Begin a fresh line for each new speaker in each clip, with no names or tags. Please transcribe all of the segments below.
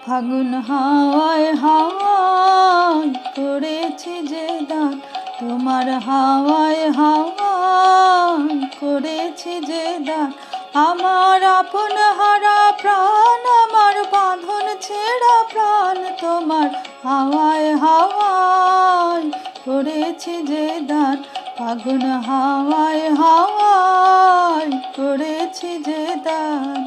ফাগুন হাওয়ায় হাওয়ায় করেছে যে দান, তোমার হাওয়ায় হাওয়ায় করেছে যে দান। আমার আপন হারা প্রাণ, আমার বাঁধন ছেঁড়া প্রাণ, তোমার হাওয়ায় হাওয়ায় করেছে যে দান। ফাগুন হাওয়ায় হাওয়ায় করেছে যে দান।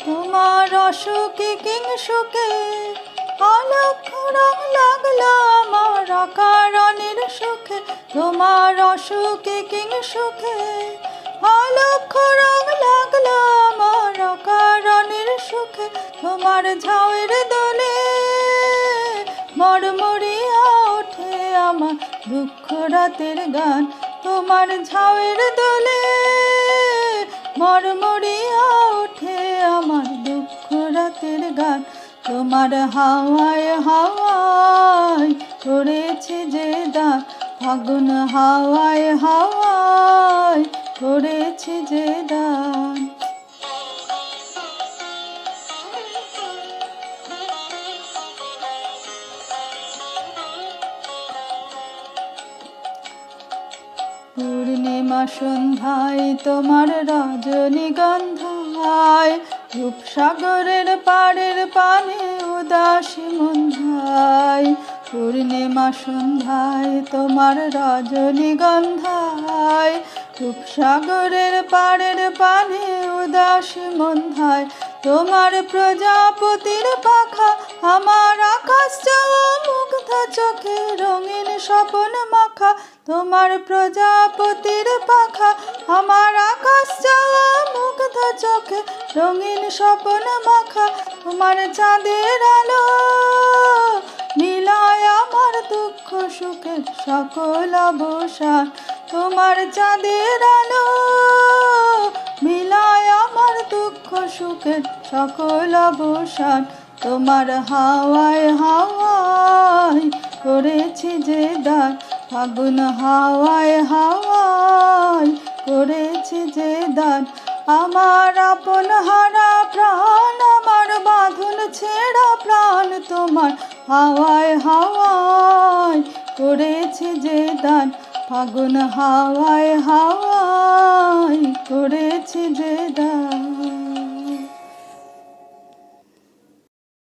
তোমার অসুখে কিংসুখে অলক্ষ রং লাগলো আমার অকারণের সুখে। তোমার অসুখে কিংসুখে অলক্ষ রং লাগলো আমার অকারণের সুখে। তোমার ঝাউয়ের দোলে মরমরিয়া ওঠে আমার দুঃখ রাতের গান। তোমার ঝাউয়ের দোলে মরমরিয়া ওঠে আমার দুঃখ রাতের গান। তোমার হাওয়ায় হাওয়ায় করেছে যে দান, ফাগুন হাওয়ায় হাওয়ায় করেছে যে দান। পূর্ণিমা সন্ধ্যায় তোমার রজনীগন্ধায়, রূপসাগরের পাড়ের পানে উদাসী মন্ধায়। পূর্ণিমা সন্ধ্যায় তোমার রজনীগন্ধায়, রূপসাগরের পাড়ের পানে উদাসী মন্ধায়। তোমার প্রজাপতির পাখা আমার আকাশ চাওয়া মুগ্ধ চোখে রঙিন স্বপন মাখা। তোমার প্রজাপতির পাখা আমার আকাশ চাওয়া মুগ্ধ চোখে রঙিন স্বপন মাখা। তোমার চাঁদের আলো মিলায় আমার দুঃখ সুখের সকল অবসান। তোমার চাঁদের আলো মিলায় আমার দুঃখ সুখের সকল অবসান। তোমার হাওয়ায় হাওয়ায় করেছি যে দান, ফাগুন হাওয়ায় হাওয়ায় করেছি যে দান। আমার আপন হারা প্রাণ, আমার বাঁধন ছেঁড়া প্রাণ, তোমার হাওয়ায় হাওয়ায় করেছি যে দান। ফাগুন হাওয়ায় হাওয়ায় করেছি যে দান।